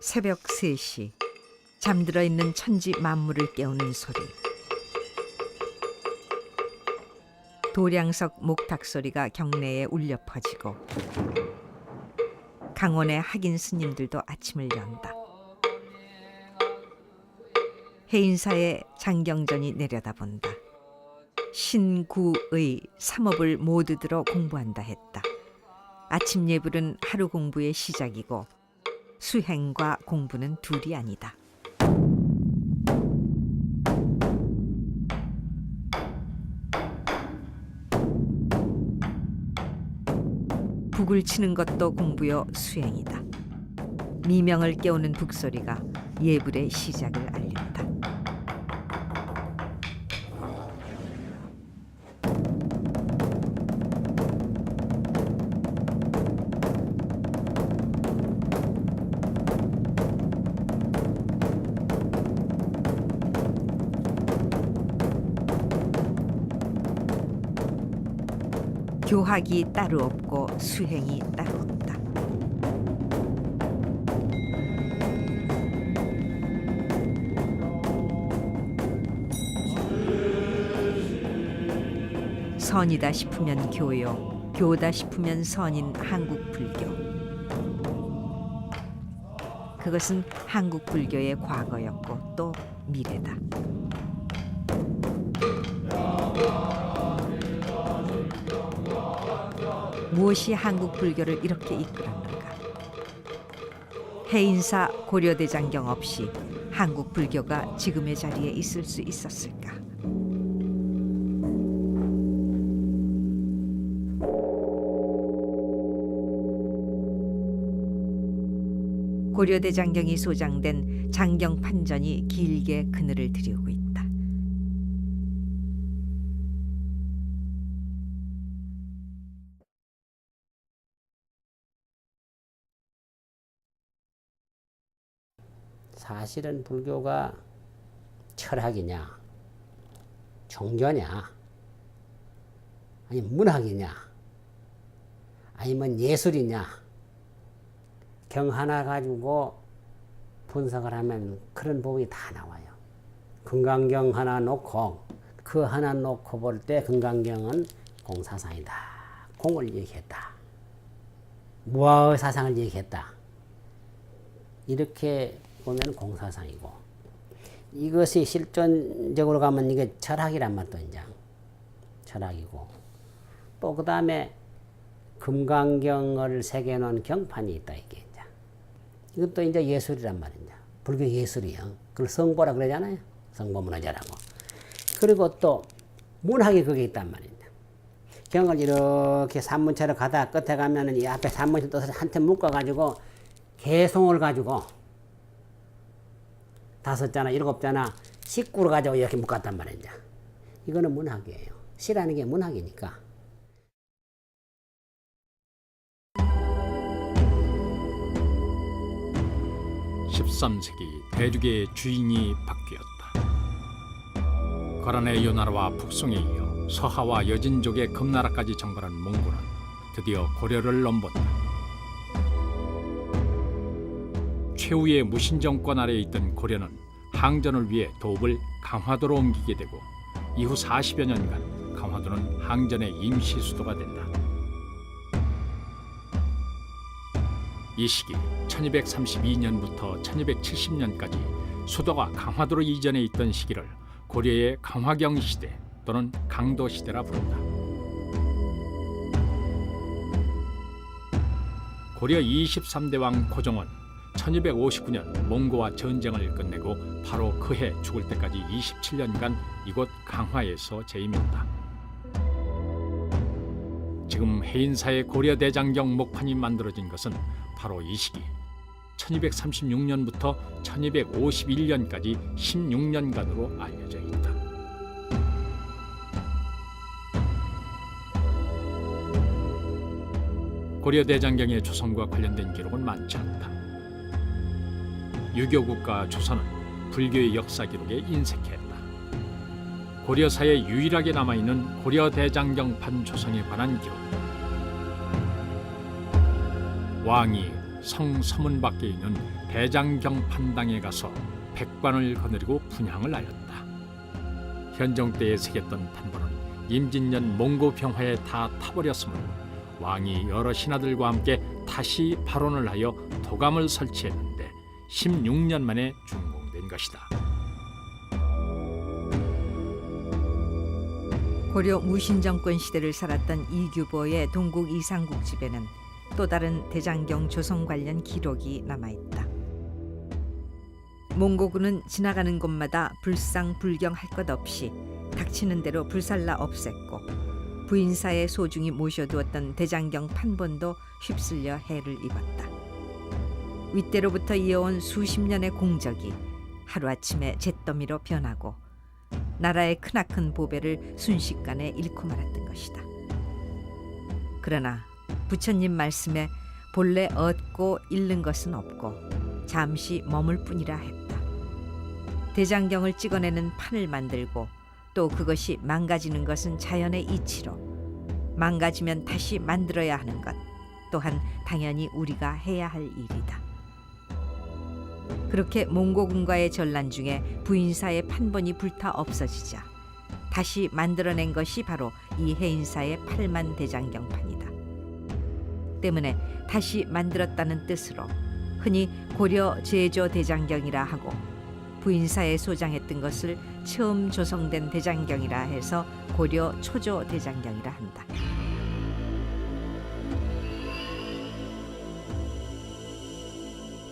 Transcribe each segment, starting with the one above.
새벽 3시 잠들어 있는 천지 만물을 깨우는 소리. 도량석 목탁 소리가 경내에 울려 퍼지고 강원의 학인 스님들도 아침을 연다. 해인사의 장경전이 내려다본다. 신구의 삼업을 모두 들어 공부한다 했다. 아침 예불은 하루 공부의 시작이고 수행과 공부는 둘이 아니다. 북을 치는 것도 공부요 수행이다. 미명을 깨우는 북소리가 예불의 시작을 알린다. 교학이 따로 없고 수행이 따로 없다. 선이다 싶으면 교요, 교다 싶으면 선인 한국 불교. 그것은 한국 불교의 과거였고 또 미래다. 무엇이 한국 불교를 이렇게 이끌었는가? 해인사 고려대장경 없이 한국 불교가 지금의 자리에 있을 수 있었을까? 고려대장경이 소장된 장경판전이 길게 그늘을 들이우고 있다. 사실은 불교가 철학이냐, 종교냐, 아니면 문학이냐, 아니면 예술이냐, 경 하나 가지고 분석을 하면 그런 부분이 다 나와요. 금강경 하나 놓고 그 하나 놓고 볼 때 금강경은 공사상이다. 공을 얘기했다. 무아의 사상을 얘기했다. 이렇게 보면 공사상이고, 이것이 실존적으로 가면 이게 철학이란 말도 이제 철학이고, 또 그 다음에 금강경을 새겨놓은 경판이 있다 이게 이제 이것도 이제 예술이란 말이냐, 불교 예술이요. 그걸 성보라 그러잖아요. 성보문화재라고. 그리고 또 문학이 거기에 있단 말이냐. 경을 이렇게 산문체로 가다 끝에 가면은 이 앞에 산문체 뜻을 한테 묶어가지고 개송을 가지고 5자나 7자나 19를 가지고 이렇게 묶었단 말이냐. 이거는 문학이에요. 시라는 게 문학이니까. (13세기) 대륙의 주인이 바뀌었다. 거란의 요나라와 북송에 이어 서하와 여진족의 금나라까지 정벌한 몽골은 드디어 고려를 넘본다. 최후의 무신정권 아래에 있던 고려는 항전을 위해 도읍을 강화도로 옮기게 되고 이후 40여 년간 강화도는 항전의 임시 수도가 된다. 이 시기 1232년부터 1270년까지 수도가 강화도로 이전해 있던 시기를 고려의 강화경 시대 또는 강도 시대라 부른다. 고려 23대 왕 고종은 1259년 몽고와 전쟁을 끝내고 바로 그해 죽을 때까지 27년간 이곳 강화에서 재임했다. 지금 해인사의 고려대장경 목판이 만들어진 것은 바로 이 시기 1236년부터 1251년까지 16년간으로 알려져 있다. 고려대장경의 조선과 관련된 기록은 많지 않다. 유교국가 조선은 불교의 역사 기록에 인색했다. 고려사에 유일하게 남아있는 고려대장경판 조성에 관한 기록. 왕이 성 서문 밖에 있는 대장경 판당에 가서 백관을 거느리고 분향을 하였다. 현종 때에 새겼던 판본은 임진년 몽고 병화에 다 타버렸으므로 왕이 여러 신하들과 함께 다시 발원을 하여 도감을 설치했는데 16년 만에 준공된 것이다. 고려 무신정권 시대를 살았던 이규보의 동국 이상국 집에는 또 다른 대장경 조성 관련 기록이 남아있다. 몽고군은 지나가는 곳마다 불상불경할 것 없이 닥치는 대로 불살라 없앴고 부인사에 소중히 모셔두었던 대장경 판본도 휩쓸려 해를 입었다. 윗대로부터 이어온 수십 년의 공적이 하루아침에 잿더미로 변하고 나라의 크나큰 보배를 순식간에 잃고 말았던 것이다. 그러나 부처님 말씀에 본래 얻고 잃는 것은 없고 잠시 머물 뿐이라 했다. 대장경을 찍어내는 판을 만들고 또 그것이 망가지는 것은 자연의 이치로 망가지면 다시 만들어야 하는 것 또한 당연히 우리가 해야 할 일이다. 그렇게 몽고군과의 전란 중에 부인사의 판본이 불타 없어지자 다시 만들어낸 것이 바로 이 해인사의 8만 대장경판이다. 때문에 다시 만들었다는 뜻으로 흔히 고려 제조 대장경이라 하고 부인사에 소장했던 것을 처음 조성된 대장경이라 해서 고려 초조 대장경이라 한다.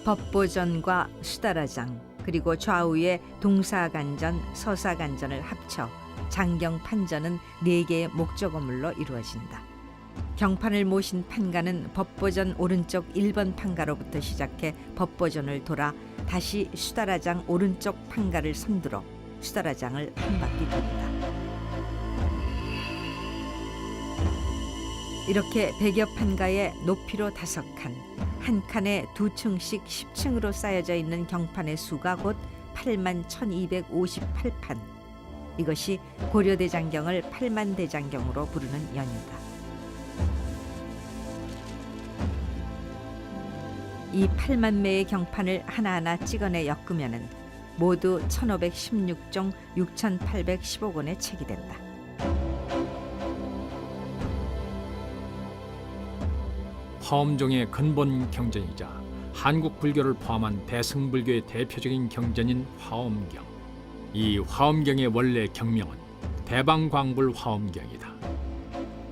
법보전과 수다라장 그리고 좌우의 동사간전, 서사간전을 합쳐 장경판전은 4개의 목조건물로 이루어진다. 경판을 모신 판가는 법보전 오른쪽 1번 판가로부터 시작해 법보전을 돌아 다시 수다라장 오른쪽 판가를 선두로 수다라장을 한 바퀴 돈다. 이렇게 100여 판가의 높이로 5칸, 한 칸에 2층씩 10층으로 쌓여져 있는 경판의 수가 곧 81,258판. 이것이 고려대장경을 8만대장경으로 부르는 연유다. 이 8만 매의 경판을 하나하나 찍어내 엮으면은 모두 1516종 6815권의 책이 된다. 화엄종의 근본 경전이자 한국 불교를 포함한 대승불교의 대표적인 경전인 화엄경. 이 화엄경의 원래 경명은 대방광불 화엄경이다.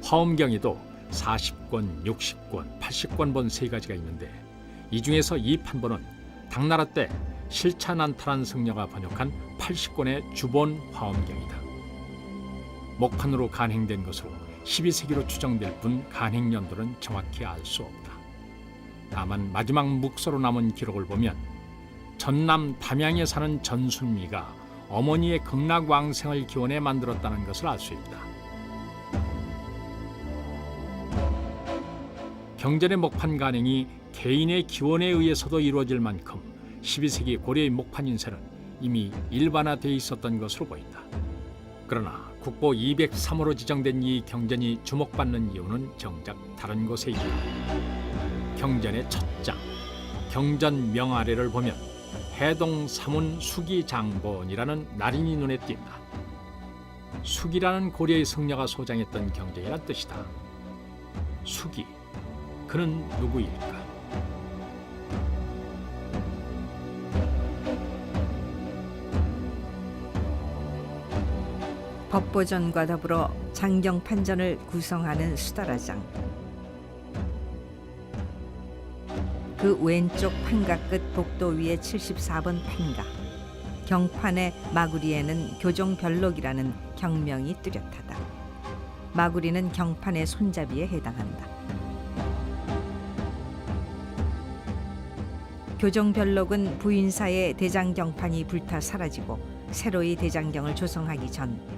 화엄경에도 40권, 60권, 80권본 3가지가 있는데 이 중에서 이 판본은 당나라 때 실차난타란 승려가 번역한 80권의 주본 화엄경이다. 목판으로 간행된 것으로 12세기로 추정될 뿐 간행 연도는 정확히 알 수 없다. 다만 마지막 묵서로 남은 기록을 보면 전남 담양에 사는 전순미가 어머니의 극락왕생을 기원해 만들었다는 것을 알 수 있다. 경전의 목판 간행이 개인의 기원에 의해서도 이루어질 만큼 12세기 고려의 목판 인쇄는 이미 일반화되어 있었던 것으로 보인다. 그러나 국보 203호로 지정된 이 경전이 주목받는 이유는 정작 다른 곳에 있다. 경전의 첫 장, 경전 명아래를 보면 해동 사문 수기장본이라는 날인이 눈에 띈다. 수기라는 고려의 승려가 소장했던 경전이란 뜻이다. 수기, 그는 누구일까? 법보전과 더불어 장경판전을 구성하는 수다라장. 그 왼쪽 판가 끝 복도 위에 74번 판가. 경판의 마구리에는 교종별록이라는 경명이 뚜렷하다. 마구리는 경판의 손잡이에 해당한다. 교종별록은 부인사의 대장경판이 불타 사라지고 새로이 대장경을 조성하기 전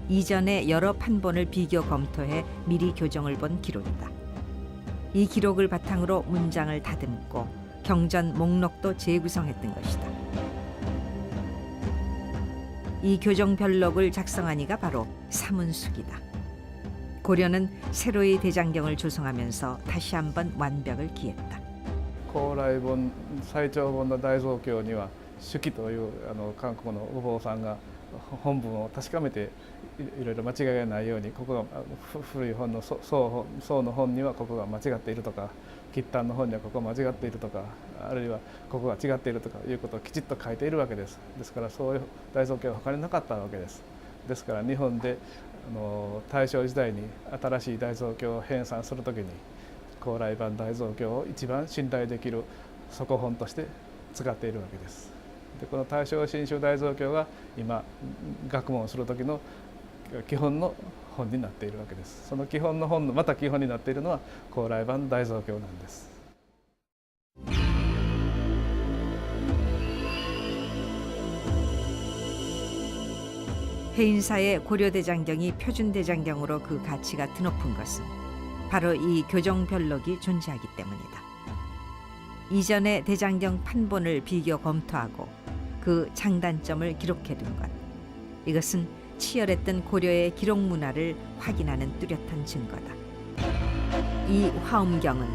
이전의 여러 판본을 비교 검토해 미리 교정을 본 기록이다. 이 기록을 바탕으로 문장을 다듬고 경전 목록도 재구성했던 것이다. 이 교정별록을 작성한 이가 바로 사문숙이다. 고려는 새로이 대장경을 조성하면서 다시 한번 완벽을 기했다. 高麗本最長本の大蔵経には手記という韓国のお坊さんが本文を確かめていろいろ間違いがないように、ここが古い本の宋の本にはここが間違っているとか、吉丹の本にはここが間違っているとか、あるいはここが違っているとかいうことをきちっと書いているわけです。ですからそういう大蔵経は他になかったわけです。ですから日本で大正時代に新しい大蔵経を編纂するときに高麗版大蔵経を一番信頼できる底本として使っているわけです。でこの大正真宗大蔵経が今学問をする時の基本の本になっているわけです。その基本の本のまた基本になっているのは高麗版大蔵経なんです。해인사의 고려대장경이 표준대장경으로 그 가치가 드높은 것은 바로 이 교정별록이 존재하기 때문이다. 이전의 대장경 판본을 비교 검토하고 그 장단점을 기록해둔 것, 이것은 치열했던 고려의 기록 문화를 확인하는 뚜렷한 증거다. 이 화엄경은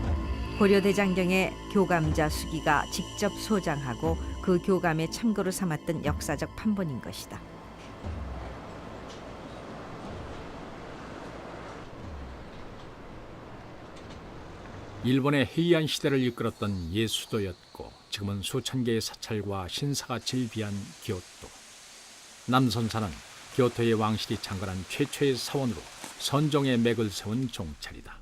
고려대장경의 교감자 수기가 직접 소장하고 그 교감에 참고로 삼았던 역사적 판본인 것이다. 일본의 해이한 시대를 이끌었던 예수도였고 지금은 수천 개의 사찰과 신사가 질비한 교토. 남선사는 교토의 왕실이 창건한 최초의 사원으로 선종의 맥을 세운 종찰이다.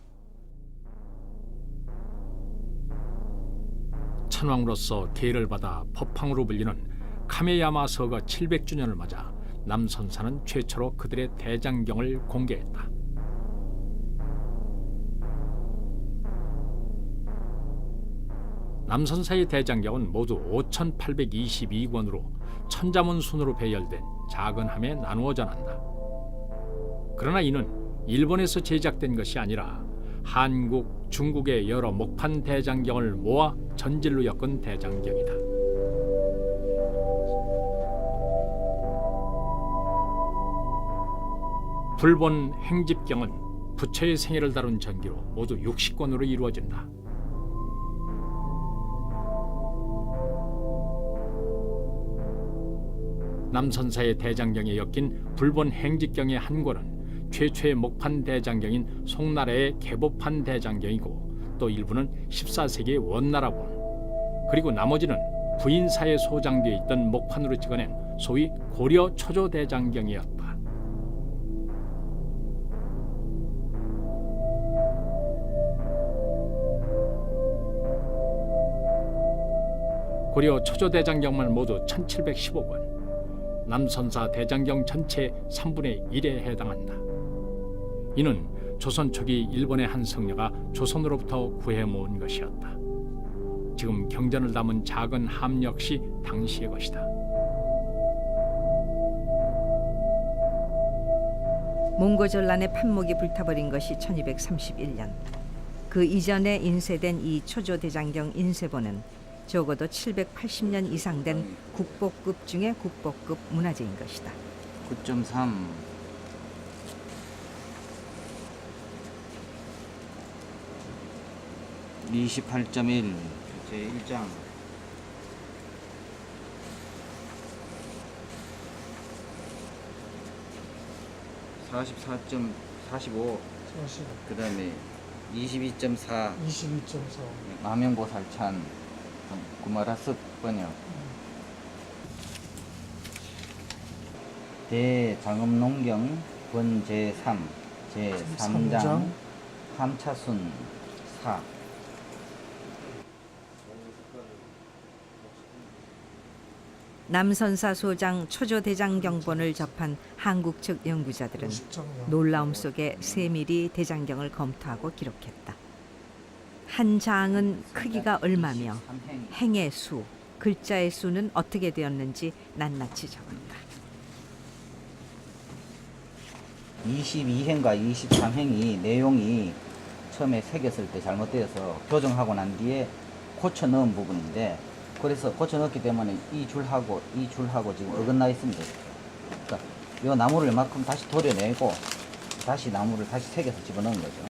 천왕으로서 계를 받아 법황으로 불리는 카메야마 서거 700주년을 맞아 남선사는 최초로 그들의 대장경을 공개했다. 남선사의 대장경은 모두 5,822권으로 천자문 순으로 배열된 작은 함에 나누어 전한다. 그러나 이는 일본에서 제작된 것이 아니라 한국, 중국의 여러 목판 대장경을 모아 전질로 엮은 대장경이다. 불본 행집경은 부처의 생애를 다룬 전기로 모두 60권으로 이루어진다. 남선사의 대장경에 엮인 불본 행집경의 한 권은 최초의 목판 대장경인 송나라의 개보판 대장경이고 또 일부는 14세기의 원나라본, 그리고 나머지는 부인사에 소장되어 있던 목판으로 찍어낸 소위 고려 초조 대장경이었다. 고려 초조 대장경만 모두 1715권, 남선사 대장경 전체 3분의 1에 해당한다. 이는 조선 초기 일본의 한 성녀가 조선으로부터 구해 모은 것이었다. 지금 경전을 담은 작은 함 역시 당시의 것이다. 몽고전란의 판목이 불타버린 것이 1231년. 그 이전에 인쇄된 이 초조 대장경 인쇄본은 적어도 780년 이상 된 국보급 중의 국보급 문화재인 것이다. 9.3 28.1 제1장 44.45 그 다음에 22.4 마명보살찬 구마라스 번역 대장엄농경 권 제3 제3장 함차순 4 남선사 소장 초조 대장경본을 접한 한국 측 연구자들은 놀라움 속에 세밀히 대장경을 검토하고 기록했다. 한 장은 크기가 얼마며 행의 수, 글자의 수는 어떻게 되었는지 낱낱이 적었다. 22행과 23행이 내용이 처음에 새겼을 때 잘못되어서 교정하고 난 뒤에 고쳐 넣은 부분인데, 그래서 고쳐 넣었기 때문에 이 줄하고 지금 어긋나 있습니다. 그러니까 이 나무를 이만큼 다시 도려내고 다시 나무를 다시 새겨서 집어넣은 거죠.